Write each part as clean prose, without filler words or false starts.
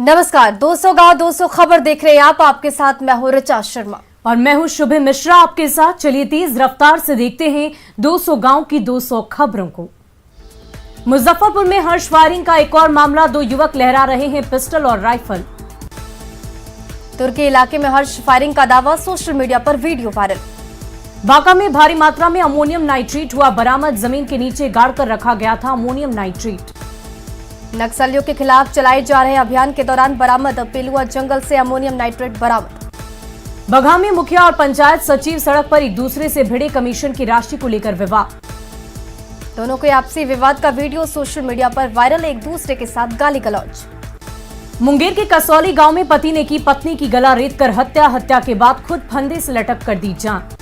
नमस्कार, 200 गांव 200 खबर देख रहे हैं आप। आपके साथ मैं हूं ऋचा शर्मा और मैं हूं शुभ मिश्रा आपके साथ। चलिए तेज रफ्तार से देखते हैं 200 गांव की 200 खबरों को। मुजफ्फरपुर में हर्ष फायरिंग का एक और मामला, 2 युवक लहरा रहे हैं पिस्टल और राइफल। तुर्की इलाके में हर्ष फायरिंग का दावा, सोशल मीडिया पर वीडियो वायरल। बांका में भारी मात्रा में अमोनियम नाइट्रेट हुआ बरामद, जमीन के नीचे गाड़कर रखा गया था अमोनियम नाइट्रेट। नक्सलियों के खिलाफ चलाए जा रहे अभियान के दौरान बरामद, पेलुआ जंगल से अमोनियम नाइट्रेट बरामद। बगहा में मुखिया और पंचायत सचिव सड़क पर एक दूसरे से भिड़े, कमीशन की राशि को लेकर विवाद। दोनों के आपसी विवाद का वीडियो सोशल मीडिया पर वायरल, एक दूसरे के साथ गाली गलौज। मुंगेर के कसौली गांव में पति ने की पत्नी की गला रेतकर हत्या, हत्या के बाद खुद फंदे से लटक कर दी जान।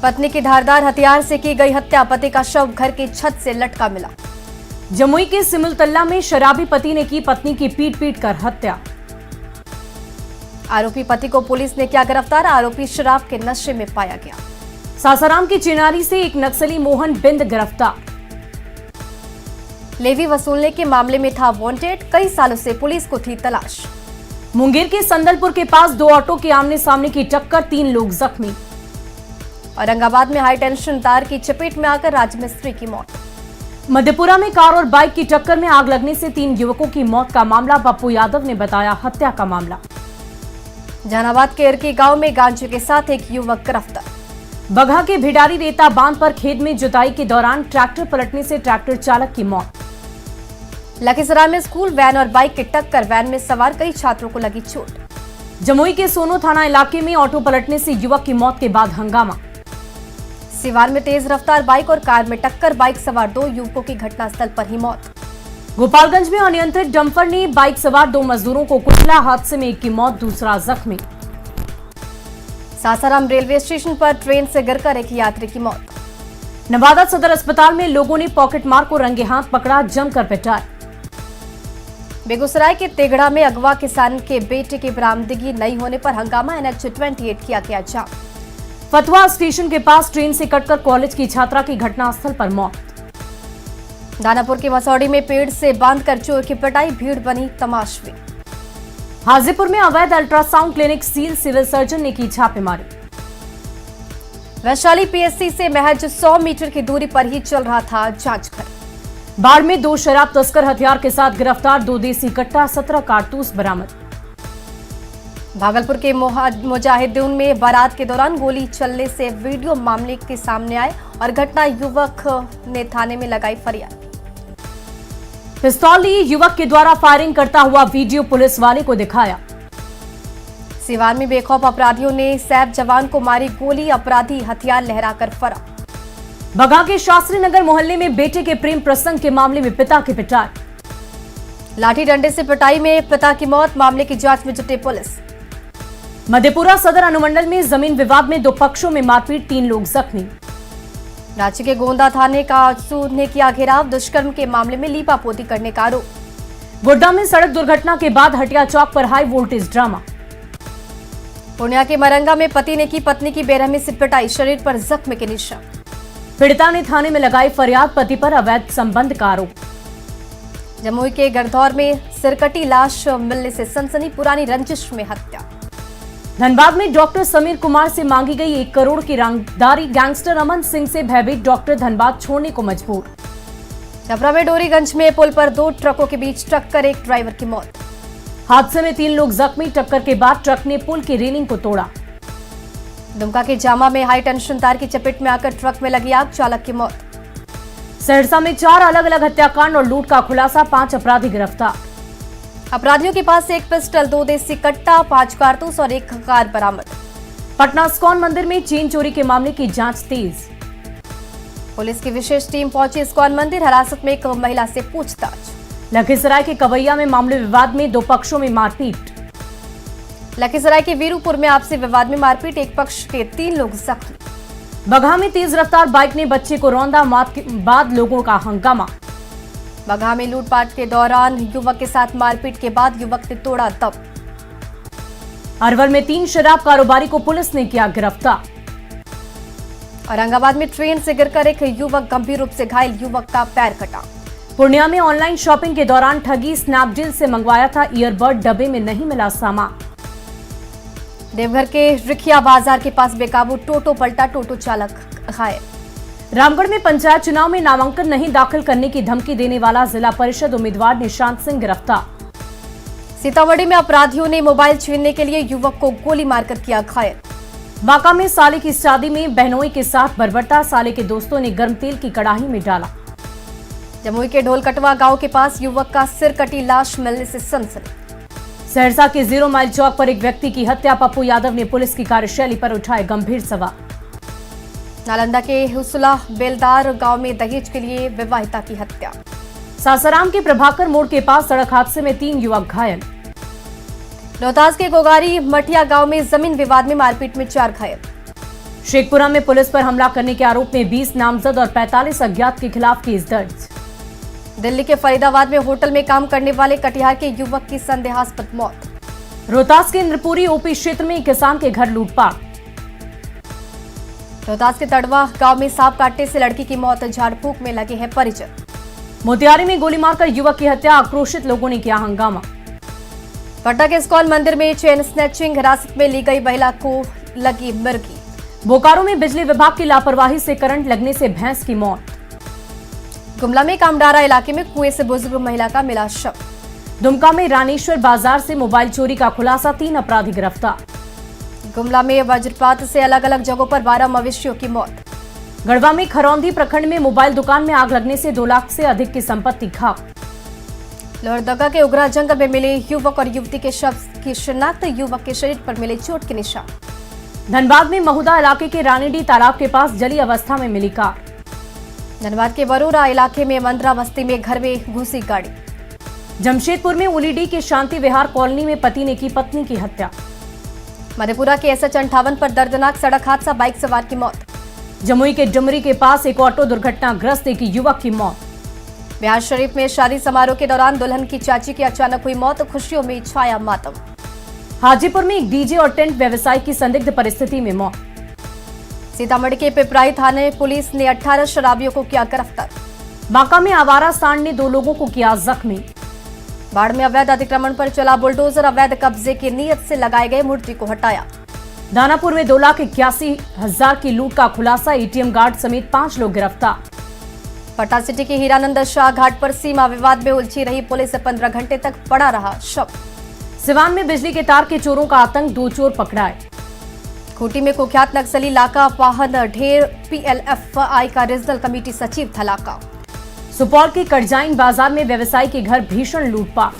पत्नी की धारदार हथियार से की गई हत्या, पति का शव घर की छत से लटका मिला। जमुई के सिमुलतल्ला में शराबी पति ने की पत्नी की पीट कर हत्या। आरोपी पति को पुलिस ने किया गिरफ्तार, आरोपी शराब के नशे में पाया गया। सासाराम की चिनारी से एक नक्सली मोहन बिंद गिरफ्तार। लेवी वसूलने के मामले में था वांटेड, कई सालों से पुलिस को थी तलाश। मुंगेर के संदलपुर के पास 2 ऑटो के आमने सामने की टक्कर, 3 लोग जख्मी। औरंगाबाद में हाई टेंशन तार की चपेट में आकर राजमिस्त्री की मौत। मधेपुरा में कार और बाइक की टक्कर में आग लगने से 3 युवकों की मौत का मामला, पप्पू यादव ने बताया हत्या का मामला। जहानाबाद के इरकी गांव में गांजे के साथ एक युवक गिरफ्तार। बगहा के भिडारी रेता बांध पर खेत में जुताई के दौरान ट्रैक्टर पलटने से ट्रैक्टर चालक की मौत। लखीसराय में स्कूल वैन और बाइक की टक्कर, वैन में सवार कई छात्रों को लगी चोट। जमुई के सोनो थाना इलाके में ऑटो पलटने से युवक की मौत के बाद हंगामा। सिवान में तेज रफ्तार बाइक और कार में टक्कर, बाइक सवार 2 युवकों की घटनास्थल पर ही मौत। गोपालगंज में अनियंत्रित डंपर ने बाइक सवार 2 मजदूरों को कुचला, हादसे में एक की मौत, दूसरा जख्मी। सासाराम रेलवे स्टेशन पर ट्रेन से गिरकर एक यात्री की मौत। नवादा सदर अस्पताल में लोगों ने पॉकेट मार को रंगे हाथ पकड़ा, जमकर पिटाई। बेगूसराय के तेगड़ा में अगवा किसान के बेटे की बरामदगी नहीं होने पर हंगामा, NH 28 किया गया जाम। फतवा स्टेशन के पास ट्रेन से कटकर कॉलेज की छात्रा की घटनास्थल पर मौत। दानापुर के मसौड़ी में पेड़ से बांधकर चोर की पिटाई, भीड़ बनी तमाशबीन। हाजीपुर में अवैध अल्ट्रासाउंड क्लिनिक सील, सिविल सर्जन ने की छापेमारी। वैशाली PSC से महज 100 मीटर की दूरी पर ही चल रहा था जांच घर। बाढ़ में 2 शराब तस्कर हथियार के साथ गिरफ्तार, 2 देसी कट्टा, 17 कारतूस बरामद। भागलपुर के मुजाहिदीन में बारात के दौरान गोली चलने से वीडियो मामले के सामने आए और घटना, युवक ने थाने में लगाई फरियाद। पिस्तौल लिए युवक के द्वारा फायरिंग करता हुआ वीडियो पुलिस वाले को दिखाया। सिवान में बेखौफ अपराधियों ने सैप जवान को मारी गोली, अपराधी हथियार लहराकर फरार। बगहा के शास्त्री नगर मोहल्ले में बेटे के प्रेम प्रसंग के मामले में पिता की पिटाई। लाठी डंडे से पिटाई में पिता की मौत, मामले की जांच में जुटी पुलिस। मधेपुरा सदर अनुमंडल में जमीन विवाद में 2 पक्षों में मारपीट, 3 लोग जख्मी। रांची के गोंदा थाने का सूद ने किया घेराव, दुष्कर्म के मामले में लीपापोती करने का आरोप। गोड्डा में सड़क दुर्घटना के बाद हटिया चौक पर हाई वोल्टेज ड्रामा। पूर्णिया के मरंगा में पति ने की पत्नी की बेरहमी से पिटाई, शरीर पर जख्म के निशान। पीड़िता ने थाने में लगाई फरियाद, पति पर अवैध संबंध का आरोप। जमुई के गढ़धौर में सिरकटी लाश मिलने से सनसनी, पुरानी रंजिश में हत्या। धनबाद में डॉक्टर समीर कुमार से मांगी गई 1 करोड़ की रंगदारी, गैंगस्टर अमन सिंह से भयभीत डॉक्टर धनबाद छोड़ने को मजबूर। छपरा में डोरीगंज में पुल पर 2 ट्रकों के बीच टक्कर, एक ड्राइवर की मौत। हादसे में 3 लोग जख्मी, टक्कर के बाद ट्रक ने पुल की रेलिंग को तोड़ा। दुमका के जामा में हाई टेंशन तार की चपेट में आकर ट्रक में लगी आग, चालक की मौत। सहरसा में 4 अलग अलग हत्याकांड और लूट का खुलासा, 5 अपराधी गिरफ्तार। अपराधियों के पास 1 पिस्टल, 2 देसी कट्टा, 5 कारतूस और 1 कार बरामद। पटना इस्कॉन मंदिर में चेन चोरी के मामले की जांच तेज। पुलिस की विशेष टीम पहुंची इस्कॉन मंदिर, हिरासत में एक महिला से पूछताछ। लखीसराय के कवैया में मामले विवाद में 2 पक्षों में मारपीट। लखीसराय के वीरूपुर में आपसी विवाद में मारपीट, एक पक्ष के 3 लोग जख्मी। बगहा में तेज रफ्तार बाइक ने बच्चे को रौंदा, मौत के बाद लोगों का हंगामा। बगहा में लूटपाट के दौरान युवक के साथ मारपीट के बाद युवक ने तोड़ा दम। अरवल में 3 शराब कारोबारी को पुलिस ने किया गिरफ्तार। औरंगाबाद में ट्रेन से गिरकर एक युवक गंभीर रूप से घायल, युवक का पैर कटा। पूर्णिया में ऑनलाइन शॉपिंग के दौरान ठगी, स्नैपडील से मंगवाया था ईयरबड, डब्बे में नहीं मिला सामान। देवघर के रिखिया बाजार के पास बेकाबू टोटो पलटा, टोटो चालक घायल। रामगढ़ में पंचायत चुनाव में नामांकन नहीं दाखिल करने की धमकी देने वाला जिला परिषद उम्मीदवार निशांत सिंह गिरफ्तार। सीतामढ़ी में अपराधियों ने मोबाइल छीनने के लिए युवक को गोली मारकर किया घायल। बांका में साले की शादी में बहनोई के साथ बर्बरता, साले के दोस्तों ने गर्म तेल की कड़ाही में डाला। जमुई के ढोलकटवा गांव के पास युवक का सिर कटी लाश मिलने से सनसनी। सहरसा के 0 माइल चौक पर एक व्यक्ति की हत्या, पप्पू यादव ने पुलिस की कार्यशैली पर उठाए गंभीर सवाल। नालंदा के हुसला बेलदार गांव में दहेज के लिए विवाहिता की हत्या। सासाराम के प्रभाकर मोड़ के पास सड़क हादसे में 3 युवक घायल। रोहतास के गोगारी मठिया गांव में जमीन विवाद में मारपीट में 4 घायल। शेखपुरा में पुलिस पर हमला करने के आरोप में 20 नामजद और 45 अज्ञात के खिलाफ केस दर्ज। दिल्ली के फरीदाबाद में होटल में काम करने वाले कटिहार के युवक की संदेहास्पद मौत। रोहतास के इंद्रपुरी ओपी क्षेत्र में एक किसान के घर लूटपाट। रोहतास के तड़वा गांव में सांप काटने से लड़की की मौत, झाड़ फूक में लगे हैं परिजन। मोतिहारी में गोली मारकर युवक की हत्या, आक्रोशित लोगों ने किया हंगामा। पटना के इस्कॉन मंदिर में चेन स्नैचिंग, हिरासत में ली गई महिला को लगी मिर्गी। बोकारो में बिजली विभाग की लापरवाही से करंट लगने से भैंस की मौत। गुमला में कामडारा इलाके में कुएं से बुजुर्ग महिला का मिला शव। दुमका में रानीश्वर बाजार से मोबाइल चोरी का खुलासा, 3 अपराधी गिरफ्तार। गुमला में वज्रपात से अलग अलग जगहों पर 12 मवेशियों की मौत। गढ़वा में खरौंदी प्रखंड में मोबाइल दुकान में आग लगने से 2 लाख से अधिक की संपत्ति खाक। लोहरदगा के उगरा जंगल में मिले युवक और युवती के शव की शिनाख्त, युवक के शरीर पर मिले चोट के निशान। धनबाद में महुदा इलाके के रानीडी तालाब के पास जली अवस्था में मिली कार। धनबाद के बरोरा इलाके में मंदरा बस्ती में घर में घुसी गाड़ी। जमशेदपुर में उलीडी के शांति विहार कॉलोनी में पति ने की पत्नी की हत्या। मधेपुरा के SH 58 पर दर्दनाक सड़क हादसा, बाइक सवार की मौत। जमुई के डुमरी के पास एक ऑटो दुर्घटनाग्रस्त एक युवक की मौत। बिहार शरीफ में शादी समारोह के दौरान दुल्हन की चाची की अचानक हुई मौत, खुशियों में छाया मातम। हाजीपुर में एक डीजे और टेंट व्यवसायी की संदिग्ध परिस्थिति में मौत। सीतामढ़ी के पिपराई थाने पुलिस ने 18 शराबियों को किया गिरफ्तार। बांका में आवारा सांड ने 2 लोगों को किया जख्मी। बाढ़ में अवैध अतिक्रमण पर चला बुलडोजर, अवैध कब्जे की नीयत से लगाए गए मूर्ति को हटाया। दानापुर में 2,81,000 की लूट का खुलासा, ATM गार्ड समेत 5 लोग गिरफ्तार। पटना सिटी के हीरानंद शाह घाट पर सीमा विवाद में उलझी रही पुलिस, 15 घंटे तक पड़ा रहा शव। सिवान में बिजली के तार के चोरों का आतंक, 2 चोर पकड़ाए। खूंटी में कुख्यात नक्सली लाका वाहन ढेर, PLFI का रीजनल कमेटी सचिव थलाका। सुपौल के कटजाइन बाजार में व्यवसायी के घर भीषण लूटपाट।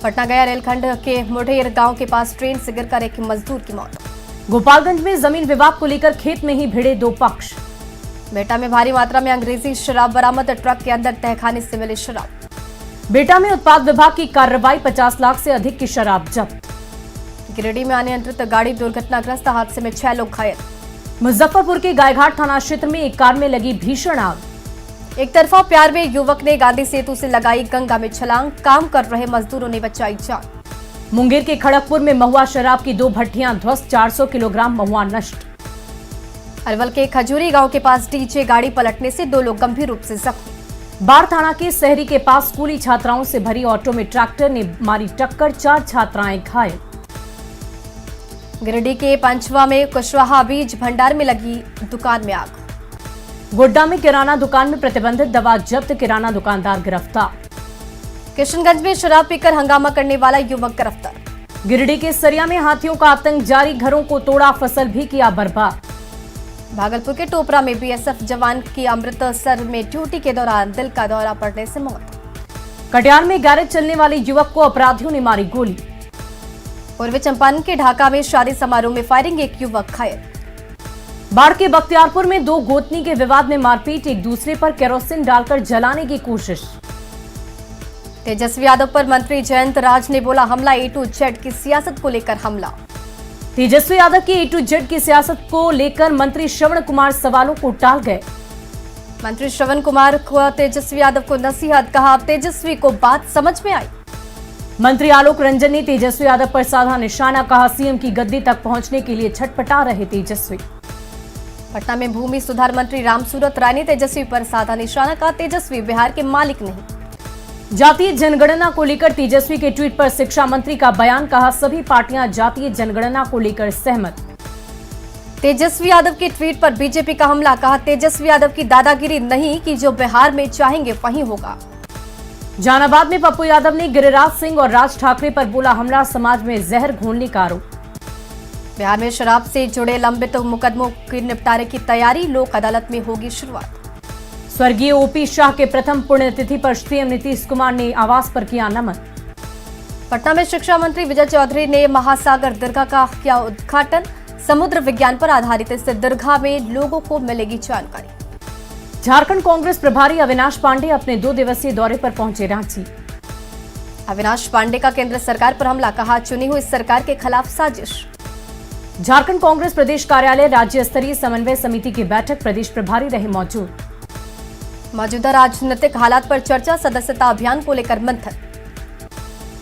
पटना गया रेलखंड के मुढेर गांव के पास ट्रेन से गिरकर एक मजदूर की मौत। गोपालगंज में जमीन विवाद को लेकर खेत में ही भिड़े 2 पक्ष। बेटा में भारी मात्रा में अंग्रेजी शराब बरामद, ट्रक के अंदर तहखाने से मिली शराब। बेटा में उत्पाद विभाग की कार्रवाई, 50 लाख से अधिक की शराब जब्त। गिरिडीह में अनियंत्रित गाड़ी दुर्घटनाग्रस्त, हादसे में 6 लोग घायल। मुजफ्फरपुर के गायघाट थाना क्षेत्र में एक कार में लगी भीषण आग। एक तरफा प्यार में युवक ने गांधी सेतु से लगाई गंगा में छलांग, काम कर रहे मजदूरों ने बचाई जान। मुंगेर के खड़गपुर में महुआ शराब की 2 भट्टियां ध्वस्त, 400 किलोग्राम महुआ नष्ट। अरवल के खजूरी गांव के पास डीजे गाड़ी पलटने से 2 लोग गंभीर रूप से जख्मी। बाढ़ थाना के शहरी के पास स्कूली छात्राओं से भरी ऑटो में ट्रैक्टर ने मारी टक्कर, 4 छात्राएं घायल। गिरिडीह के पंचवा में कुशवाहा बीज भंडार में लगी दुकान में आग। गोड्डा में किराना दुकान में प्रतिबंधित दवा जब्त, किराना दुकानदार गिरफ्तार। किशनगंज में शराब पीकर हंगामा करने वाला युवक गिरफ्तार। गिरिडीह के सरिया में हाथियों का आतंक जारी, घरों को तोड़ा, फसल भी किया बर्बाद। भागलपुर के टोपरा में BSF जवान की अमृतसर में ड्यूटी के दौरान दिल का दौरा पड़ने से मौत। कटिहार में गैरेज चलने वाले युवक को अपराधियों ने मारी गोली। पूर्वी चंपारण के ढाका में शादी समारोह में फायरिंग, एक युवक घायल। बाढ़ के बख्तियारपुर में 2 गोतनी के विवाद में मारपीट, एक दूसरे पर केरोसिन डालकर जलाने की कोशिश। तेजस्वी यादव पर मंत्री जयंत राज ने बोला हमला, A to Z की सियासत को लेकर हमला। तेजस्वी यादव की A to Z की सियासत को लेकर मंत्री श्रवण कुमार सवालों को टाल गए। मंत्री श्रवण कुमार को तेजस्वी यादव को नसीहत, कहा अब तेजस्वी को बात समझ में आई। मंत्री आलोक रंजन ने तेजस्वी यादव पर साधा निशाना, कहा सीएम की गद्दी तक पहुंचने के लिए छटपटा रहे तेजस्वी। पटना में भूमि सुधार मंत्री रामसूरत राय ने तेजस्वी पर साधा निशाना, कहा तेजस्वी बिहार के मालिक नहीं। जातीय जनगणना को लेकर तेजस्वी के ट्वीट पर शिक्षा मंत्री का बयान, कहा सभी पार्टियां जातीय जनगणना को लेकर सहमत। तेजस्वी यादव के ट्वीट पर बीजेपी का हमला, कहा तेजस्वी यादव की दादागिरी नहीं कि जो बिहार में चाहेंगे वहीं होगा। जहानाबाद में पप्पू यादव ने गिरिराज सिंह और राज ठाकरे पर बोला हमला, समाज में जहर घोलने का आरोप। बिहार में शराब से जुड़े लंबित मुकदमों के निपटारे की तैयारी, लोक अदालत में होगी शुरुआत। स्वर्गीय ओपी शाह के प्रथम पुण्यतिथि पर सीएम नीतीश कुमार ने आवास पर किया नमन। पटना में शिक्षा मंत्री विजय चौधरी ने महासागर दीर्घा का किया उद्घाटन, समुद्र विज्ञान पर आधारित इस दीर्घा में लोगों को मिलेगी जानकारी। झारखंड कांग्रेस प्रभारी अविनाश पांडे अपने 2 दिवसीय दौरे पर पहुंचे रांची। अविनाश पांडे का केंद्र सरकार पर हमला, कहा चुनी हुई सरकार के खिलाफ साजिश। झारखंड कांग्रेस प्रदेश कार्यालय राज्य स्तरीय समन्वय समिति की बैठक, प्रदेश प्रभारी रहे मौजूद। मौजूदा राजनीतिक हालात पर चर्चा, सदस्यता अभियान को लेकर मंथन।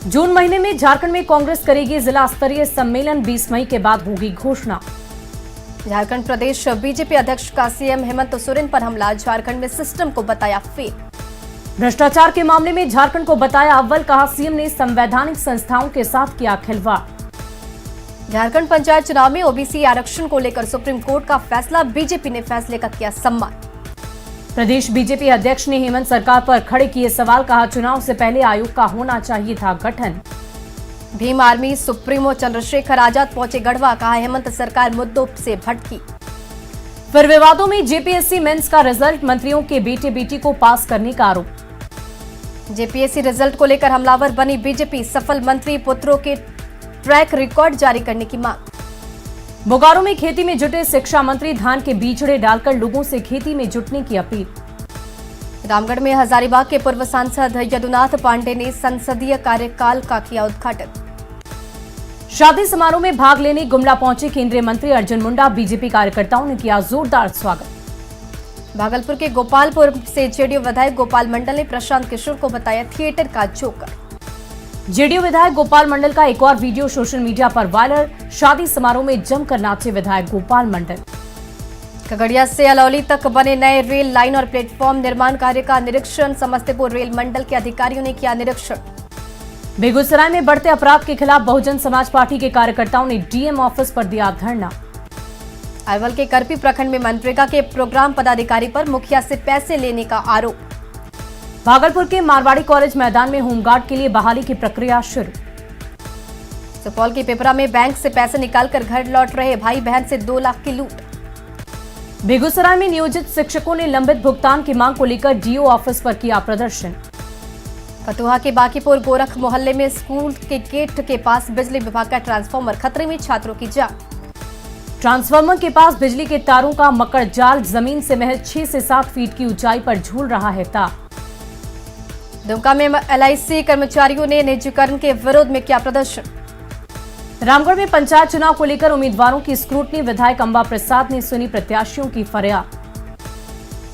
जून महीने में झारखंड में कांग्रेस करेगी जिला स्तरीय सम्मेलन, 20 मई के बाद होगी घोषणा। झारखंड प्रदेश बीजेपी अध्यक्ष का सीएम हेमंत सोरेन पर हमला, झारखंड में सिस्टम को बताया फेल। भ्रष्टाचार के मामले में झारखंड को बताया अव्वल, कहा सीएम ने संवैधानिक संस्थाओं के साथ किया खिलवाड़। झारखंड पंचायत चुनाव में ओबीसी आरक्षण को लेकर सुप्रीम कोर्ट का फैसला, बीजेपी ने फैसले का किया सम्मान। प्रदेश बीजेपी अध्यक्ष ने हेमंत सरकार पर खड़े किए सवाल, कहा चुनाव से पहले आयोग का होना चाहिए था गठन। भीम आर्मी सुप्रीमो चंद्रशेखर आजाद पहुंचे गढ़वा, कहा हेमंत सरकार मुद्दों से भटकी। फिर विवादों में जेपीएससी मेंस का रिजल्ट, मंत्रियों के बेटे बेटी को पास करने का आरोप। जेपीएससी रिजल्ट को लेकर हमलावर बनी बीजेपी, सफल मंत्री पुत्रों के ट्रैक रिकॉर्ड जारी करने की मांग। बोकारो में खेती में जुटे शिक्षा मंत्री, धान के बीजड़े डालकर लोगों से खेती में जुटने की अपील। रामगढ़ में हजारीबाग के पूर्व सांसद यदुनाथ पांडे ने संसदीय कार्यकाल का किया उद्घाटन। शादी समारोह में भाग लेने गुमला पहुंचे केंद्रीय मंत्री अर्जुन मुंडा, बीजेपी कार्यकर्ताओं ने किया जोरदार स्वागत। भागलपुर के गोपालपुर से जेडीयू विधायक गोपाल मंडल ने प्रशांत किशोर को बताया थिएटर का जोकर। जेडीयू विधायक गोपाल मंडल का एक और वीडियो सोशल मीडिया पर वायरल, शादी समारोह में जमकर नाचे विधायक गोपाल मंडल। खगड़िया से अलौली तक बने नए रेल लाइन और प्लेटफॉर्म निर्माण कार्य का निरीक्षण, समस्तीपुर रेल मंडल के अधिकारियों ने किया निरीक्षण। बेगूसराय में बढ़ते अपराध के खिलाफ बहुजन समाज पार्टी के कार्यकर्ताओं ने डीएम ऑफिस पर दिया धरना। अरवल के करपी प्रखंड में मनरेगा के प्रोग्राम पदाधिकारी पर मुखिया से पैसे लेने का आरोप। भागलपुर के मारवाड़ी कॉलेज मैदान में होमगार्ड के लिए बहाली की प्रक्रिया शुरू। सुपौल के पिपरा में बैंक से पैसे निकालकर घर लौट रहे भाई बहन से 2 लाख की लूट। बेगूसराय में नियोजित शिक्षकों ने लंबित भुगतान की मांग को लेकर डीओ ऑफिस पर किया प्रदर्शन। कटुहा के बाकीपुर गोरख मोहल्ले में स्कूल के गेट के पास बिजली विभाग का ट्रांसफार्मर, खतरे में छात्रों की जान। ट्रांसफार्मर के पास बिजली के तारों का मकड़ जाल, जमीन से महज 6 से 7 फीट की ऊंचाई पर झूल रहा है तार। दुमका में एलआईसी कर्मचारियों ने निजीकरण के विरोध में किया प्रदर्शन। रामगढ़ में पंचायत चुनाव को लेकर उम्मीदवारों की स्क्रूटनी, विधायक अंबा प्रसाद ने सुनी प्रत्याशियों की फरियाद।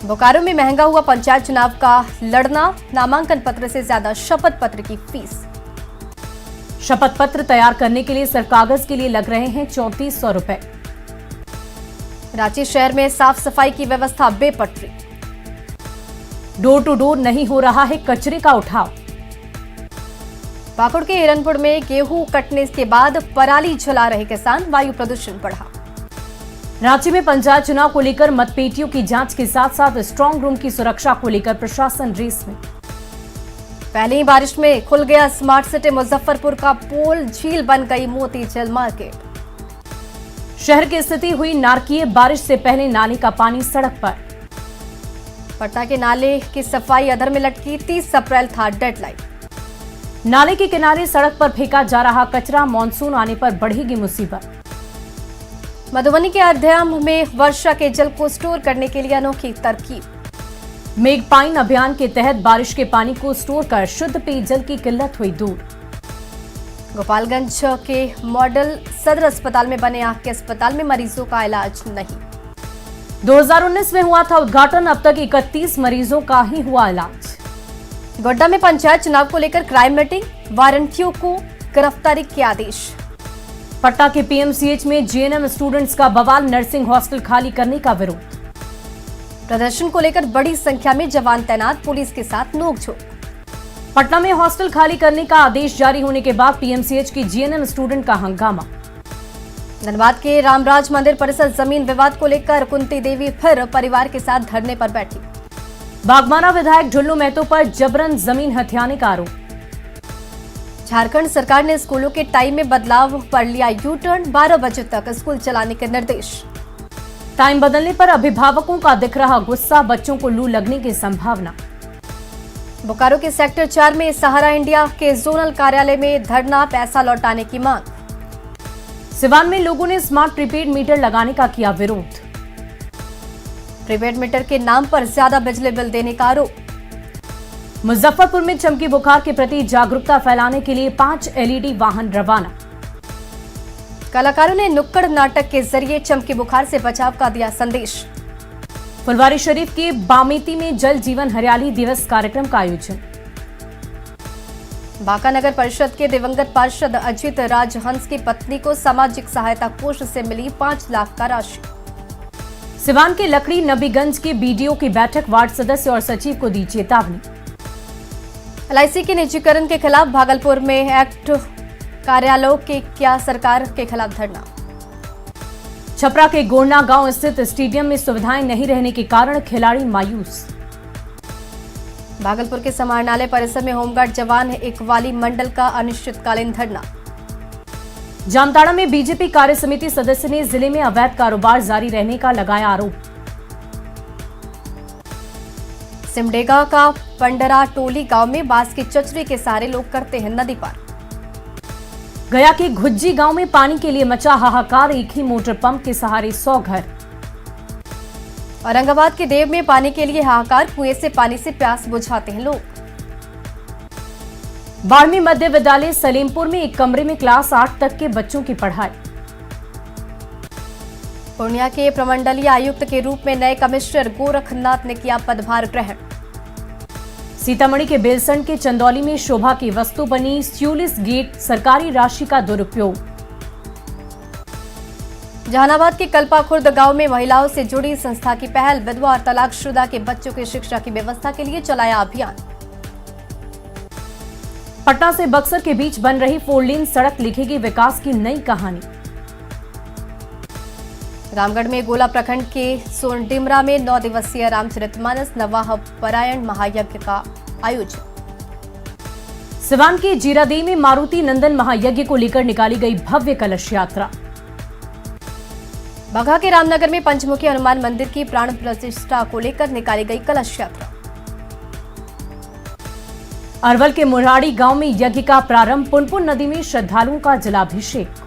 बोकारो में महंगा हुआ पंचायत चुनाव का लड़ना, नामांकन पत्र से ज्यादा शपथ पत्र की फीस। शपथ पत्र तैयार करने के लिए सिर्फ कागज के लिए लग रहे हैं 3400 रुपए। रांची शहर में साफ सफाई की व्यवस्था बेपटरी। डोर टू डोर नहीं हो रहा है कचरे का उठाव। पाकुड़ के हिरनपुर में गेहूं कटने के बाद पराली जला रहे किसान, वायु प्रदूषण बढ़ा। रांची में पंचायत चुनाव को लेकर मतपेटियों की जांच के साथ साथ स्ट्रांग रूम की सुरक्षा को लेकर प्रशासन रेस में। पहली ही बारिश में खुल गया स्मार्ट सिटी मुजफ्फरपुर का पोल, झील बन गई मोती झील मार्केट। शहर की स्थिति हुई नारकीय, बारिश से पहले नाले का पानी सड़क पर। पटना के नाले की सफाई अधर में लटकी, 30 अप्रैल था डेडलाइन। नाले के किनारे सड़क पर फेंका जा रहा कचरा, मानसून आने पर बढ़ेगी मुसीबत। मधुबनी के अध्ययन में वर्षा के जल को स्टोर करने के लिए अनोखी तरकीब। मेघ पाइन अभियान के तहत बारिश के पानी को स्टोर कर शुद्ध पेयजल की किल्लत हुई दूर। गोपालगंज के मॉडल सदर अस्पताल में बने आंख के अस्पताल में मरीजों का इलाज नहीं। 2019 में हुआ था उद्घाटन, अब तक 31 मरीजों का ही हुआ इलाज। गोड्डा में पंचायत चुनाव को लेकर क्राइम मीटिंग, वारंटियों को गिरफ्तारी के आदेश। पटना के पीएमसीएच में जीएनएम स्टूडेंट्स का बवाल, नर्सिंग हॉस्टल खाली करने का विरोध। प्रदर्शन को लेकर बड़ी संख्या में जवान तैनात, पुलिस के साथ नोकझोंक। पटना में हॉस्टल खाली करने का आदेश जारी होने के बाद पीएमसीएच की जीएनएम स्टूडेंट का हंगामा। धनबाद के रामराज मंदिर परिसर जमीन विवाद को लेकर कुंती देवी फिर परिवार के साथ धरने पर बैठी। बागमारा विधायक ढुल्लू महतो पर जबरन जमीन हथियाने का आरोप। झारखंड सरकार ने स्कूलों के टाइम में बदलाव पर लिया यू टर्न, 12 बजे तक स्कूल चलाने के निर्देश। टाइम बदलने पर अभिभावकों का दिख रहा गुस्सा, बच्चों को लू लगने की संभावना। बोकारो के सेक्टर 4 में सहारा इंडिया के जोनल कार्यालय में धरना, पैसा लौटाने की मांग। सिवान में लोगों ने स्मार्ट प्रीपेड मीटर लगाने का किया विरोध। प्रीपेड मीटर के नाम पर ज्यादा बिजली बिल देने का आरोप। मुजफ्फरपुर में चमकी बुखार के प्रति जागरूकता फैलाने के लिए 5 एलईडी वाहन रवाना। कलाकारों ने नुक्कड़ नाटक के जरिए चमकी बुखार से बचाव का दिया संदेश। फुलवारी शरीफ के बामेती में जल जीवन हरियाली दिवस कार्यक्रम का आयोजन। बांका नगर परिषद के दिवंगत पार्षद अजित राजहंस की पत्नी को सामाजिक सहायता कोष से मिली 5 लाख का राशि। सिवान के लकड़ी नबीगंज के बीडीओ की बैठक, वार्ड सदस्य और सचिव को दी चेतावनी। एलआईसी के निजीकरण के खिलाफ भागलपुर में एक्ट कार्यालयों के क्या सरकार के खिलाफ धरना। छपरा के गोरना गांव स्थित स्टेडियम में सुविधाएं नहीं रहने के कारण खिलाड़ी मायूस। भागलपुर के समाहरणालय परिसर में होमगार्ड जवान इकबाली मंडल का अनिश्चितकालीन धरना। जामताड़ा में बीजेपी कार्य समिति सदस्य ने जिले में अवैध कारोबार जारी रहने का लगाया आरोप। सिमडेगा का पंडरा टोली गांव में बांस की चचरी के सहारे लोग करते हैं नदी पार। गया के घुज्जी गांव में पानी के लिए मचा हाहाकार, एक ही मोटर पंप के सहारे 100 घर। औरंगाबाद के देव में पानी के लिए हाहाकार, कुएं से पानी से प्यास बुझाते हैं लोग। बाड़मेर मध्य विद्यालय सलेमपुर में एक कमरे में क्लास 8 तक के बच्चों की पढ़ाई। पूर्णिया के प्रमंडलीय आयुक्त के रूप में नए कमिश्नर गोरखनाथ ने किया पदभार ग्रहण। सीतामढ़ी के बेलसंड के चंदौली में शोभा की वस्तु बनी स्यूलिस गेट, सरकारी राशि का दुरुपयोग। जहानाबाद के कल्पा खुर्द गांव में महिलाओं से जुड़ी संस्था की पहल, विधवा और तलाकशुदा के बच्चों की शिक्षा की व्यवस्था के लिए चलाया अभियान। पटना से बक्सर के बीच बन रही 4 लेन सड़क लिखेगी विकास की नई कहानी। रामगढ़ में गोला प्रखंड के सोनडिमरा में 9 दिवसीय रामचरितमानस नवाह पारायण महायज्ञ का आयोजन। सिवान के जीरादेई में मारुति नंदन महायज्ञ को लेकर निकाली गई भव्य कलश यात्रा। बगहा के रामनगर में पंचमुखी हनुमान मंदिर की प्राण प्रतिष्ठा को लेकर निकाली गई कलश यात्रा। अरवल के मुराड़ी गांव में यज्ञ का प्रारंभ, पुनपुन नदी में श्रद्धालुओं का जलाभिषेक।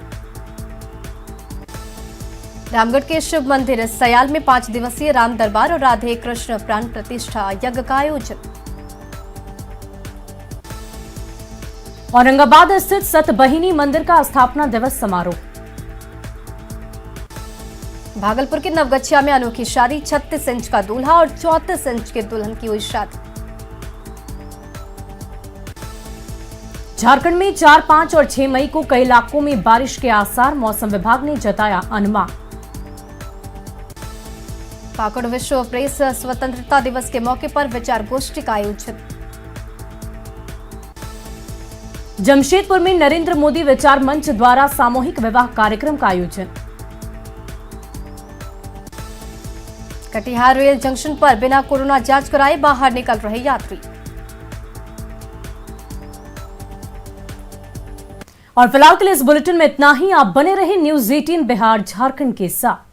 रामगढ़ के शिव मंदिर सयाल में 5 दिवसीय राम दरबार और राधे कृष्ण प्राण प्रतिष्ठा यज्ञ का आयोजन। औरंगाबाद स्थित सतबहिनी मंदिर का स्थापना दिवस समारोह। भागलपुर के नवगछिया में अनोखी शादी, 36 इंच का दूल्हा और 34 इंच के दुल्हन की हुई शादी। झारखंड में 4, 5 और 6 मई को कई इलाकों में बारिश के आसार, मौसम विभाग ने जताया अनुमान। पाकुड़ विश्व प्रेस स्वतंत्रता दिवस के मौके पर विचार गोष्ठी का आयोजन। जमशेदपुर में नरेंद्र मोदी विचार मंच द्वारा सामूहिक विवाह कार्यक्रम का आयोजन। कटिहार रेल जंक्शन पर बिना कोरोना जांच कराए बाहर निकल रहे यात्री। और फिलहाल के लिए इस बुलेटिन में इतना ही। आप बने रहे न्यूज़ 18 बिहार झारखंड के साथ।